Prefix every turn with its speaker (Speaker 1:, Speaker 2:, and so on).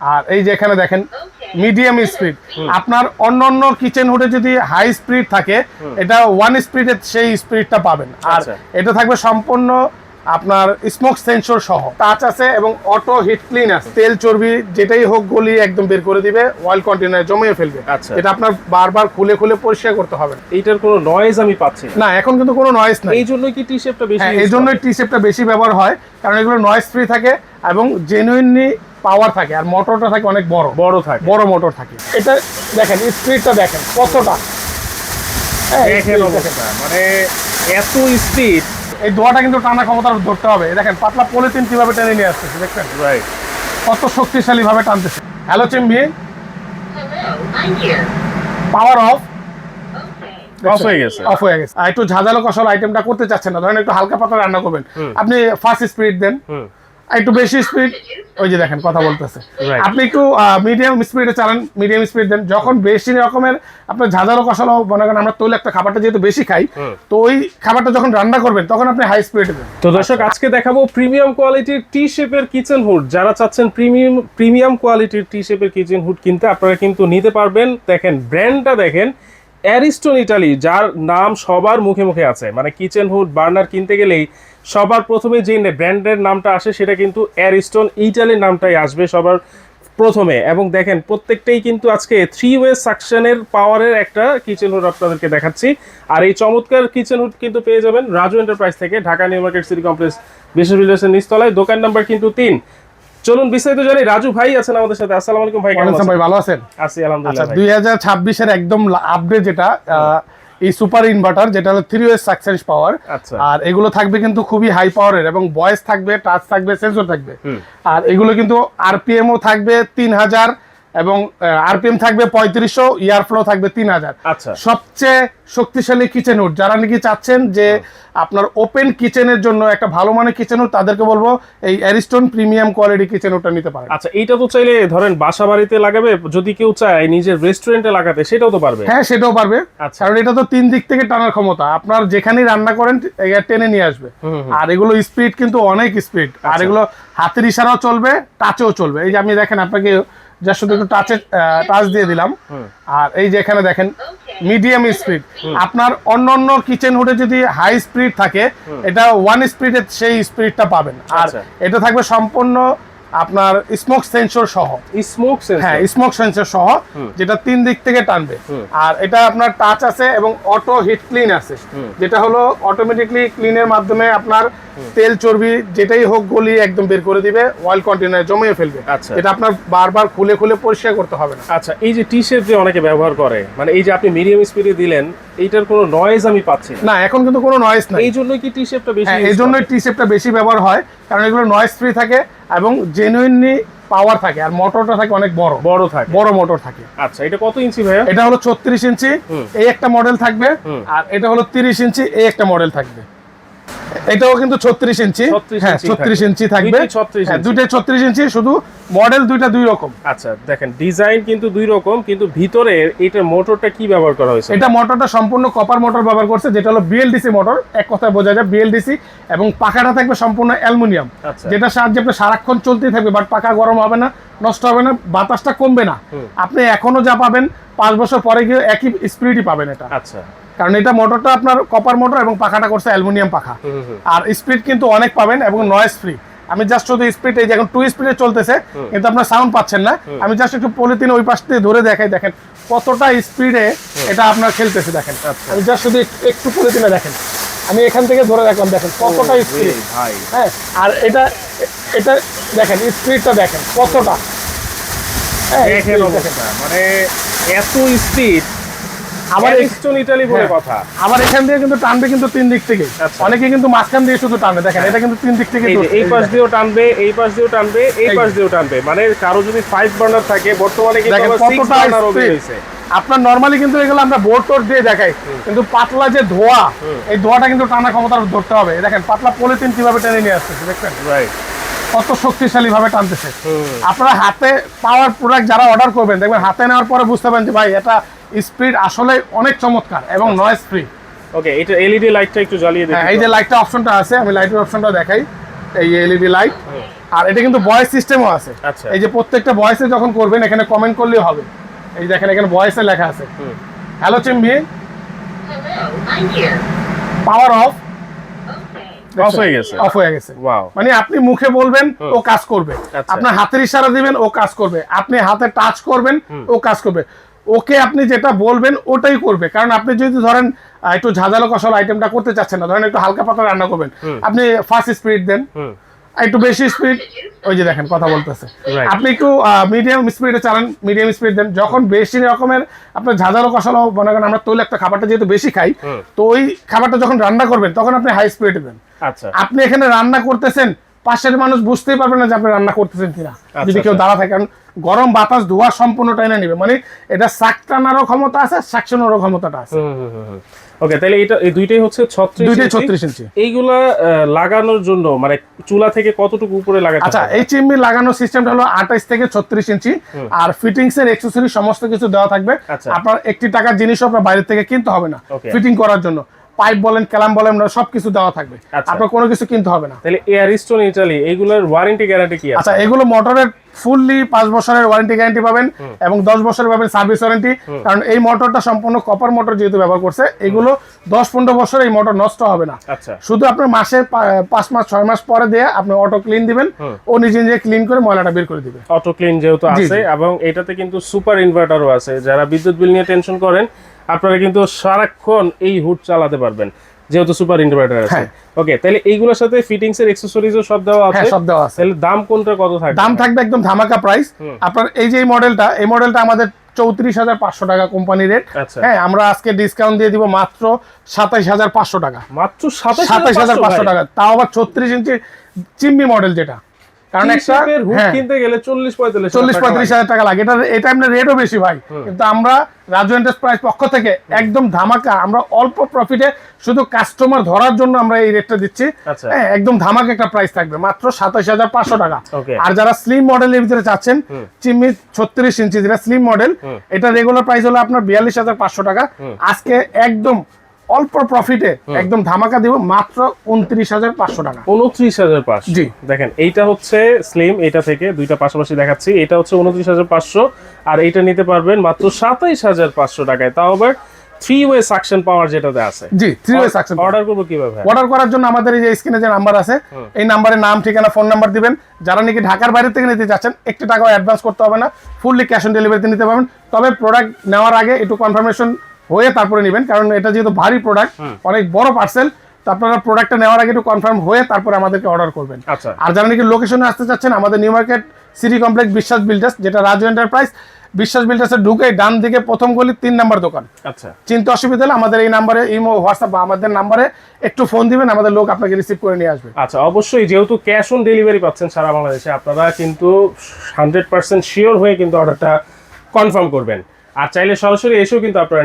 Speaker 1: আর এই যে এখানে দেখেন মিডিয়াম স্পিড। আপনার অন্য কিচেন হুডে যদি হাই স্পিড থাকে, এটা 1 স্পিডে সেই স্পিডটা পাবেন। আর এটা থাকবে সম্পূর্ণ আপনার স্মোক সেন্সর সহ, টাচ আছে এবং অটো হিট ক্লিন আছে। তেল চর্বি যেটাই হোক গলি একদম বের করে দিবে, অয়েল কন্টেনারে জমিয়ে ফেলবে। এটা আপনার বারবার খুলে খুলে পরিষ্কার করতে হবে না।
Speaker 2: এইটার কোনো নয়েজ আমি পাচ্ছি
Speaker 1: না, এখন কিন্তু কোনো নয়েজ নাই।
Speaker 2: এই জন্যই কি টি শেপটা বেশি?
Speaker 1: এই জন্যই টি শেপটা বেশি ব্যবহার হয়, কারণ এগুলো নয়েজ ফ্রি থাকে এবং জেনুইনলি পাওয়ার থাকে। আর মোটরটা থাকে অনেক বড় থাকে, বড় মোটর থাকে। এটা দেখেন স্পিডটা দেখেন কতটা,
Speaker 2: মানে এত স্পিড।
Speaker 1: এই দোয়াটা কিন্তু টানা ক্ষমতা ধরতে হবে। দেখেন পাতলা পলিথিন কিভাবে টেনে নিয়ে আসতেছে, দেখছেন কত শক্তিশালী ভাবে টানতেছে। হ্যালো চিম্বি, পাওয়ার অফ
Speaker 2: হয়ে গেছে।
Speaker 1: অফ হয়ে গেছে। আর একটু ঝাঁঝালো কষালো আইটেমটা করতে চাচ্ছেন না, ধরেন একটু হালকা পাতলা রান্না করবেন, আপনি ফাস্ট স্পিড দেন, একটু বেশি স্পিড, ওই যে দেখেন কথা বলতেছে। আপনি একটু মিডিয়াম স্পিডে চালান, মিডিয়াম স্পিড দেন। যখন বেশি রকমের আপনার ঝাঁঝালো কষালো, মনে করেন আমরা তৈলাক্ত খাবারটা যেহেতু বেশি খাই, তো ওই খাবারটা যখন রান্না করবেন তখন আপনি হাই স্পিডে দেন।
Speaker 2: তো দর্শক, আজকে দেখাবো প্রিমিয়াম কোয়ালিটির টি শেপের কিচেন হুড। যারা চাচ্ছেন প্রিমিয়াম কোয়ালিটির টি শেপের কিচেন হুড কিনতে, আপনারা কিন্তু নিতে পারবেন। দেখেন ব্র্যান্ডটা দেখেন, অ্যারিস্টন ইটালি, যার নাম সবার মুখে মুখে আছে। মানে কিচেন হুড বার্নার কিনতে গেলেই সবার প্রথমে যে ব্র্যান্ডের নামটা আসে সেটা কিন্তু অ্যারিস্টন ইটালির নামটাই আসবে সবার প্রথমে। এবং দেখেন প্রত্যেকটাই কিন্তু আজকে 3 ওয়ে সাকশনের পাওয়ারের একটা কিচেন হুড আপনাদেরকে দেখাচ্ছি। আর এই চমৎকার কিচেন হুড কিন্তু পেয়ে যাবেন রাজু এন্টারপ্রাইজ থেকে, Dhaka new market city complex বিশ্ববিদ্যালয়ের নিচতলায়, দোকান নাম্বার কিন্তু 3। চলুন বিস্তারিত জানি। রাজু ভাই আছেন আমাদের সাথে। আসসালামু আলাইকুম ভাই, কেমন আছেন
Speaker 1: ভাই? ভালো আছেন?
Speaker 2: আছি আলহামদুলিল্লাহ।
Speaker 1: 2026 এর একদম আপডেট যেটা এই সুপার ইনভার্টার, যেটা হলো 3 ওয়ে সাকসেস পাওয়ার। আর এগুলো থাকবে কিন্তু খুবই হাই পাওয়ারের, এবং ভয়েস থাকবে, টাচ থাকবে, সেন্সর থাকবে। আর এগুলো কিন্তু আরপিএমও থাকবে 3000 এবং আরপিএম থাকবে 3500, ইয়ার ফ্লো থাকবে 3000।
Speaker 2: আচ্ছা,
Speaker 1: সবচেয়ে শক্তিশালী কিচেন হুড যারা নাকি চাচ্ছেন যে আপনার ওপেন কিচেনের জন্য একটা ভালো মানের কিচেন হুড, তাদেরকে বলবো এই অ্যারিস্টন প্রিমিয়াম কোয়ালিটি কিচেন হুডটা নিতে পারেন।
Speaker 2: আচ্ছা, এইটা তো চাইলে ধরেন বাসা বাড়িতে লাগাবে, যদি কেউ চায় নিজের রেস্টুরেন্টে লাগাতে, সেটাও তো পারবে?
Speaker 1: হ্যাঁ, সেটাও পারবে। কারণ এটা তো 3 দিক থেকে টানার ক্ষমতা, আপনার যেখানেই রান্না করেন টেনে নিয়ে আসবে। আর এগুলো স্পিড কিন্তু অনেক স্পিড। আর এগুলো হাতের ইশারাও চলবে, টাচেও চলবে। এই যে আমি দেখেন আপনাকে যা শুধু একটু টাচ দিয়ে দিলাম। আর এই যে এখানে দেখেন মিডিয়াম স্পিড। আপনার অন্য কিচেন হুডে যদি হাই স্পিড থাকে, এটা 1 স্পিডে সেই স্পিডটা পাবেন। আর এটা থাকবে সম্পূর্ণ আপনার স্মোক সেন্সর সহ, স্মোক সেন্সর সহ, যেটা 3 দিক থেকে টানবে। আর এটা আপনার টাচ আছে এবং অটো হিট ক্লিন আছে, যেটা হলো অটোমেটিকলি ক্লিনের মাধ্যমে আপনার তেল চর্বি যেটাই হোক গলি একদম বের করে দিবে, অয়েল কন্টেনারে জমিয়ে ফেলবে। এটা আপনার বারবার খুলে খুলে পরিষ্কার করতে হবে না।
Speaker 2: আচ্ছা, এই যে টি শেপ যে অনেকে ব্যবহার করে, মানে এই যে আপনি মিডিয়াম স্পিডে দিলেন, এইটার কোনো নয়েজ আমি পাচ্ছি
Speaker 1: না। এখন কিন্তু কোনো নয়েজ নাই।
Speaker 2: এই জন্যই কি টি শেপটা বেশি?
Speaker 1: এই জন্যই টি শেপটা বেশি ব্যবহার হয়, কারণ এগুলো নয়েজ ফ্রি থাকে এবং জেনুইনলি পাওয়ার থাকে। আর মোটরটা থাকে অনেক বড় থাকে, বড় মোটর থাকে।
Speaker 2: আচ্ছা, এটা কত ইঞ্চি ভাইয়া?
Speaker 1: এটা হলো 36 ইঞ্চি, এই একটা মডেল থাকবে। আর এটা হলো 30 ইঞ্চি, এই একটা মডেল থাকবে। এটাও কিন্তু 36 ইঞ্চি। হ্যাঁ, 36 ইঞ্চি থাকবে। দুইটাই 36 ইঞ্চি, শুধু মডেল দুইটা দুই রকম।
Speaker 2: আচ্ছা, দেখেন ডিজাইন কিন্তু দুই রকম, কিন্তু ভিতরে এটা মোটরটা কি ব্যবহার করা হয়েছে?
Speaker 1: এটা মোটরটা সম্পূর্ণ কপার মোটর ব্যবহার করছে, যেটা হলো বিএলডিসি মোটর। এক কথায় বোঝা যায় বিএলডিসি। এবং পাখাটা থাকবে সম্পূর্ণ অ্যালুমিনিয়াম, যেটা সাহায্যে আপনি সারাক্ষণ চলতেই থাকবে। বাট পাখা গরম হবে না, নষ্ট হবে না, বাতাসটা কমবে না। আপনি এখনো যা পাবেন 5 বছর পরে গিয়ে একই স্পিডই পাবেন এটা।
Speaker 2: আচ্ছা,
Speaker 1: কারণ এটা মোটরটা আপনার কপার মোটর এবং পাখাটা করছে অ্যালুমিনিয়াম পাখা। আর স্পিড কিন্তু অনেক পাবেন এবং নয়েজ ফ্রি। আমি জাস্ট শুধু স্পিড, এই যে এখন 2 স্পিডে চলতেছে কিন্তু আপনার সাউন্ড পাচ্ছেন না। আমি জাস্ট একটু পলিথিন ওই পাশ থেকে ধরে দেখাই, দেখেন কতটা স্পিডে এটা আপনার খেলতেছে। দেখেন আমি জাস্ট শুধু একটু পলিথিনে দেখেন, আমি এখান থেকে ধরে রাখলাম, দেখেন কতটা স্পিড। হ্যাঁ, আর এটা দেখেন স্পিডটা দেখেন কতটা,
Speaker 2: মানে এত স্পিড। আবার অ্যারিস্টন ইটালি বলে কথা।
Speaker 1: আবার এখান দিয়ে কিন্তু টানবে কিন্তু 3 দিক থেকে। অনেকে কিন্তু মাঝখান দিয়ে শুধু টানবে, দেখেন এটা কিন্তু 3 দিক থেকে।
Speaker 2: এই পাশ দিয়েও টানবে, এই পাশ দিয়েও টানবে, এই পাশ দিয়েও টানবে। মানে কারো যদি 5 বার্নার থাকে, বর্তমানে কিন্তু 6 বার্নার হয়েছে।
Speaker 1: আপনার নরমালি কিন্তু এগুলো আমরা বোর্ড টোর দিয়ে দেখাই, কিন্তু পাতলা যে ধোয়া, এই ধোয়াটা কিন্তু টানা ক্ষমতা ধরতে হবে। দেখেন পাতলা পলিথিন কিভাবে টেনে নিয়ে আসতেছে, দেখছেন কত শক্তিশালী ভাবে টানতেছে। আপনারা হাতে পাওয়ার প্রোডাক্ট যারা অর্ডার করবেন, দেখবেন হাতে নেওয়ার পরে বুঝতে পারেন যে ভাই এটা স্পিড আসলে অনেক চমৎকার এবং নয়েজ ফ্রি।
Speaker 2: ওকে, এটা এলইডি লাইটটা একটু জ্বালিয়ে দিন।
Speaker 1: এই যে লাইটটা অপশনটা আছে, আমি লাইটের অপশনটা দেখাই। এই এলইডি লাইট, আর এটা কিন্তু ভয়েস সিস্টেমও আছে।
Speaker 2: আচ্ছা।
Speaker 1: এই যে প্রত্যেকটা ভয়েসে যখন করবেন এখানে কমেন্ট করলেই হবে। এই দেখেন এখানে ভয়েসে লেখা আছে, হ্যালো চিম্মি, পাওয়ার অফ,
Speaker 2: অফ হয়ে গেছে।
Speaker 1: অফ হয়ে গেছে।
Speaker 2: ওয়াও।
Speaker 1: মানে আপনি মুখে বলবেন ও কাজ করবে,
Speaker 2: আচ্ছা।
Speaker 1: আপনার হাতের ইশারা দিবেন ও কাজ করবে, আপনি হাতে টাচ করবেন ও কাজ করবে, ওকে আপনি যেটা বলবেন ওটাই করবে। কারণ আপনি যদি ধরেন একটু ঝাঁঝালো কষালো আইটেমটা করতে চাচ্ছেন না, ধরেন একটু হালকা পাতলা রান্না করবেন, আপনি ফাস্ট স্পিড দেন, একটু বেশি স্পিড, ওই যে দেখেন কথা বলতেছে, আপনি একটু মিডিয়াম স্পিডে চালান, মিডিয়াম স্পিড দেন। যখন বেশি রকমের আপনার ঝাঁঝালো কষালো, মনে করেন আমরা তৈলাক্ত খাবারটা যেহেতু বেশি খাই, তো ওই খাবারটা যখন রান্না করবেন তখন আপনি হাই স্পিডে দেন।
Speaker 2: আচ্ছা।
Speaker 1: আপনি এখানে রান্না করতেছেন, পাশের মানুষ বুঝতেই পারবে না যে আপনি রান্না করতেছেন কিনা, যদি কেউ দাঁড়া থাকে। কারণ গরম বাতাস ধোয়া সম্পূর্ণ টাইনে নেবে, মানে এটা শাক টানারও ক্ষমতা আছে, সাকশনেরও ক্ষমতাটা আছে।
Speaker 2: ওকে, তাহলে এটা এই দুইটাই হচ্ছে 36
Speaker 1: ইঞ্চি।
Speaker 2: এইগুলা লাগানোর জন্য মানে চুলা থেকে কতটুকু উপরে লাগাতে?
Speaker 1: আচ্ছা, এই চিমনি লাগানোর সিস্টেমটা হলো 28 থেকে 36 ইঞ্চি, আর ফিটিংস এর অ্যাকসেসরি সমস্ত কিছু দেওয়া থাকবে। আপনার 1 টাকার জিনিসও আপনার বাইরে থেকে কিনতে হবে না ফিটিং করার জন্য। পাইপ বলেন, ক্যালাম বলেন, সবকিছু দেওয়া থাকবে, আপনার কোনো কিছু কিনতে হবে না।
Speaker 2: তাহলে এয়ারস্টোন ইটালি এইগুলোর ওয়ারেন্টি গ্যারান্টি কি আছে?
Speaker 1: আচ্ছা, এগুলো মোটরের ফুললি 5 বছরের ওয়ারেন্টি গ্যারান্টি পাবেন এবং 10 বছরের পাবেন সার্ভিস ওয়ারেন্টি। কারণ এই মোটরটা সম্পূর্ণ কপার মোটর যেহেতু ব্যবহার করছে, এগুলো 10-15 বছর এই মোটর নষ্ট হবে না।
Speaker 2: আচ্ছা।
Speaker 1: শুধু আপনার মাসে 5 মাস 6 মাস পরে দিয়ে আপনি অটো ক্লিন দিবেন, ও নিজে নিজে ক্লিন করে ময়লাটা বের করে দিবে।
Speaker 2: অটো ক্লিন যেহেতু আছে, এবং এটাতে কিন্তু সুপার ইনভার্টারও আছে। যারা বিদ্যুৎ বিল নিয়ে টেনশন করেন, আপনারা কিন্তু সারাক্ষণ এই হুড চালাতে পারবেন যেহেতু সুপার ইনভার্টার আছে। ওকে, তাহলে এইগুলোর সাথে ফিটিংস এর অ্যাকসেসরিজও সব দেওয়া আছে?
Speaker 1: হ্যাঁ, সব দেওয়া আছে।
Speaker 2: তাহলে দাম কোনটা কত থাকবে?
Speaker 1: দাম থাকবে একদম ধামাকা প্রাইস। আপনার এই যে এই মডেলটা আমাদের 34,500 টাকা কোম্পানি রেট। হ্যাঁ, আমরা আজকে ডিসকাউন্ট দিয়ে দিব মাত্র 27,500 টাকা।
Speaker 2: মাত্র
Speaker 1: 27,500 টাকা, তাও আবার 36 ইঞ্চি চিম্মি মডেল, যেটা কারণ একটা
Speaker 2: হুড কিনতে গেলে 40-45
Speaker 1: হাজার টাকা লাগে। এটা আপনার রেটও বেশি ভাই, কিন্তু আমরা রাজু এন্টারপ্রাইজ পক্ষ থেকে একদম ধামাকা, আমরা অল্প প্রফিটে শুধু কাস্টমার ধরার জন্য আমরা এই রেটটা দিচ্ছি। হ্যাঁ, একদম ধামাকা একটা প্রাইস থাকবে মাত্র 27,500 টাকা। আর যারা স্লিম মডেলের ভিতরে চাচ্ছেন, চিম্মি 36 ইঞ্চি যেটা স্লিম মডেল, এটা রেগুলার প্রাইস হলো আপনার 42,500 টাকা। আজকে একদম অল্প প্রফিটে একদম ধামাকা দিব মাত্র 29,500 টাকা।
Speaker 2: 29,500। জি, দেখেন এইটা হচ্ছে স্লিম, এটা থেকে দুইটা পাশাপাশি দেখাচ্ছি। এটা হচ্ছে 29,500, আর এইটা নিতে পারবেন মাত্র 27,500 টাকায়, তাও আবার 3-ওয়ে সাকশন পাওয়ার যেটাতে আছে।
Speaker 1: জি, 3-ওয়ে সাকশন।
Speaker 2: অর্ডার করব কিভাবে?
Speaker 1: অর্ডার করার জন্য আমাদের এই যে স্ক্রিনে যে নাম্বার আছে, এই নাম্বারে নাম, ঠিকানা, ফোন নাম্বার দিবেন। যারা নাকি ঢাকার বাইরে থেকে নিতে যাচ্ছেন, 1 টাকাও অ্যাডভান্স করতে হবে না, ফুললি ক্যাশ অন ডেলিভারিতে নিতে পারবেন। তবে প্রোডাক্ট নেওয়ার আগে একটু কনফার্মেশন হয়ে তারপরে নেবেন, কারণ এটা যেহেতু ভারী প্রোডাক্ট, অনেক বড় পার্সেল, তো আপনারা প্রোডাক্টটা নেওয়ার আগে একটু কনফার্ম হয়ে তারপরে আমাদেরকে অর্ডার করবেন। আর যারা নাকি লোকেশনে আসতে চাচ্ছেন, আমাদের নিউ মার্কেট সিটি কমপ্লেক্স বিশ্বাস বিল্ডার্স, যেটা রাজু এন্টারপ্রাইজ, বিশ্বাস বিল্ডার্সে ঢুকে ডান দিকে প্রথম গলি 3 নাম্বার দোকান। আচ্ছা, চিন্তা অসুবিধা হলে আমাদের এই নাম্বারে ইমো, হোয়াটসঅ্যাপ বা আমাদের নাম্বারে একটু ফোন দিবেন, আমাদের লোক আপনাকে রিসিভ করে নিয়ে আসবে।
Speaker 2: আচ্ছা, অবশ্যই যেহেতু ক্যাশ অন ডেলিভারি পাচ্ছেন সারা বাংলাদেশে, আপনারা কিন্তু 100% শিওর হয়ে কিন্তু অর্ডারটা কনফার্ম করবেন। আর চাইলে সরাসরি এসেও কিন্তু আপনারা